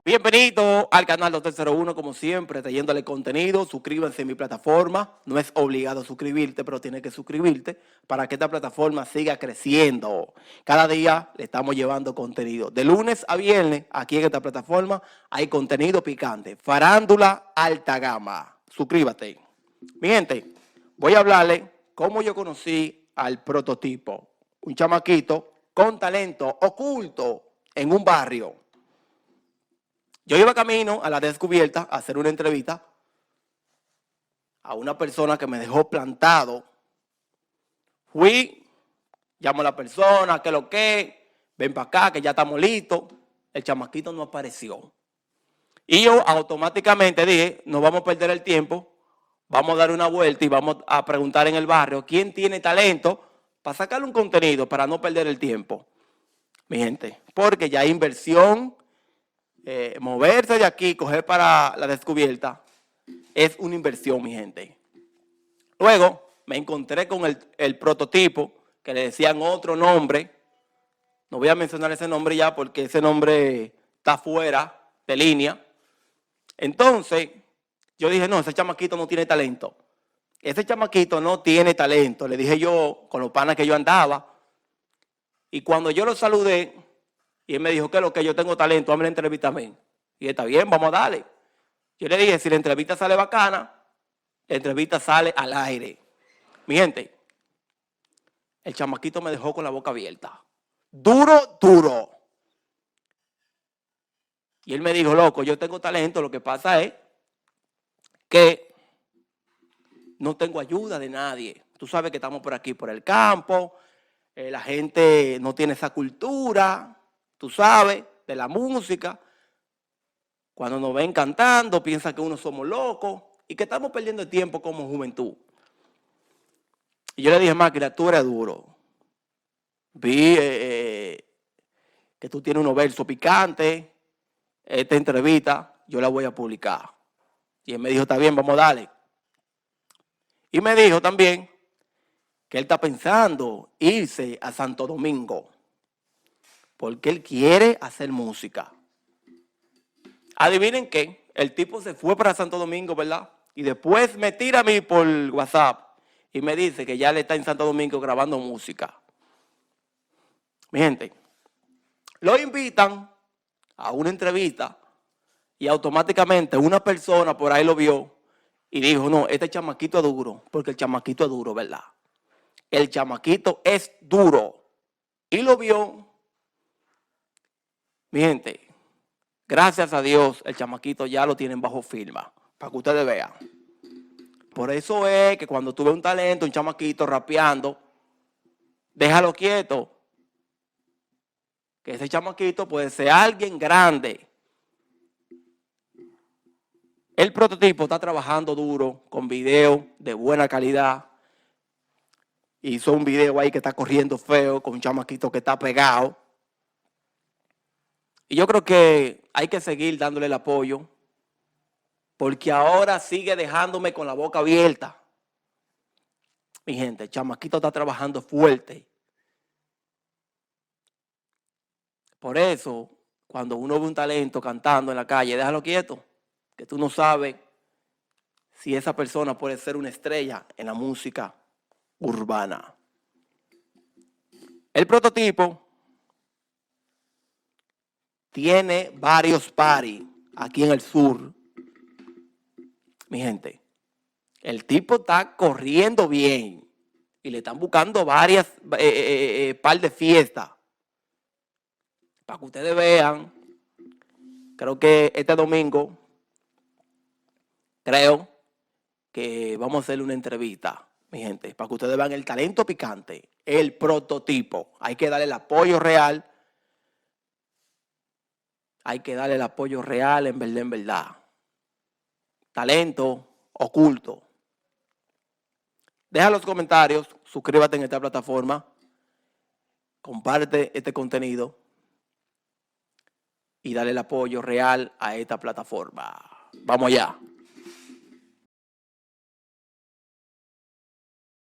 Bienvenido al canal Doctor 01, como siempre, trayéndole contenido. Suscríbanse en mi plataforma. No es obligado suscribirte, pero tienes que suscribirte para que esta plataforma siga creciendo. Cada día le estamos llevando contenido. De lunes a viernes, aquí en esta plataforma, hay contenido picante. Farándula alta gama. Suscríbete. Mi gente, voy a hablarle cómo yo conocí al prototipo. Un chamaquito con talento oculto en un barrio. Yo iba camino a la descubierta a hacer una entrevista a una persona que me dejó plantado. Fui, llamo a la persona, que lo que, ven para acá, que ya estamos listos. El chamaquito no apareció. Y yo automáticamente dije, no vamos a perder el tiempo, vamos a dar una vuelta y vamos a preguntar en el barrio quién tiene talento para sacarle un contenido, para no perder el tiempo. Mi gente, porque ya hay inversión. Moverse de aquí, coger para la descubierta, es una inversión, mi gente. Luego me encontré con el prototipo, que le decían otro nombre. No voy a mencionar ese nombre ya porque ese nombre está fuera de línea. Entonces, yo dije, no, ese chamaquito no tiene talento. Ese chamaquito no tiene talento, le dije yo con los panas que yo andaba. Y cuando yo lo saludé, y él me dijo, ¿qué es lo que yo tengo talento? Hazme la entrevista a mí. Y está bien, vamos a darle. Yo le dije, si la entrevista sale bacana, la entrevista sale al aire. Mi gente, el chamaquito me dejó con la boca abierta. Duro, duro. Y él me dijo, loco, yo tengo talento, lo que pasa es que no tengo ayuda de nadie. Tú sabes que estamos por aquí, por el campo, la gente no tiene esa cultura, tú sabes, de la música. Cuando nos ven cantando, piensan que uno somos locos y que estamos perdiendo el tiempo como juventud. Y yo le dije, Máquina, tú eres duro. Vi que tú tienes unos versos picantes. Esta entrevista yo la voy a publicar. Y él me dijo, está bien, vamos a darle. Y me dijo también que él está pensando irse a Santo Domingo porque él quiere hacer música. Adivinen qué, el tipo se fue para Santo Domingo, ¿verdad? Y después me tira a mí por WhatsApp y me dice que ya le está en Santo Domingo grabando música. Mi gente, lo invitan a una entrevista y automáticamente una persona por ahí lo vio y dijo, no, este chamaquito es duro, porque el chamaquito es duro, ¿verdad? El chamaquito es duro. Y lo vio. Mi gente, gracias a Dios, el chamaquito ya lo tienen bajo firma, para que ustedes vean. Por eso es que cuando tú ves un talento, un chamaquito rapeando, déjalo quieto. Que ese chamaquito puede ser alguien grande. El prototipo está trabajando duro, con videos de buena calidad. Hizo un video ahí que está corriendo feo, con un chamaquito que está pegado. Y yo creo que hay que seguir dándole el apoyo, porque ahora sigue dejándome con la boca abierta. Mi gente, el chamaquito está trabajando fuerte. Por eso, cuando uno ve un talento cantando en la calle, déjalo quieto, que tú no sabes si esa persona puede ser una estrella en la música urbana. El prototipo tiene varios paris aquí en el sur. Mi gente, el tipo está corriendo bien y le están buscando varias par de fiestas. Para que ustedes vean, creo que este domingo, creo que vamos a hacerle una entrevista, mi gente, para que ustedes vean el talento picante, el prototipo. Hay que darle el apoyo real. Hay que darle el apoyo real, en verdad, en verdad. Talento oculto. Deja los comentarios, suscríbete en esta plataforma, comparte este contenido y dale el apoyo real a esta plataforma. Vamos allá.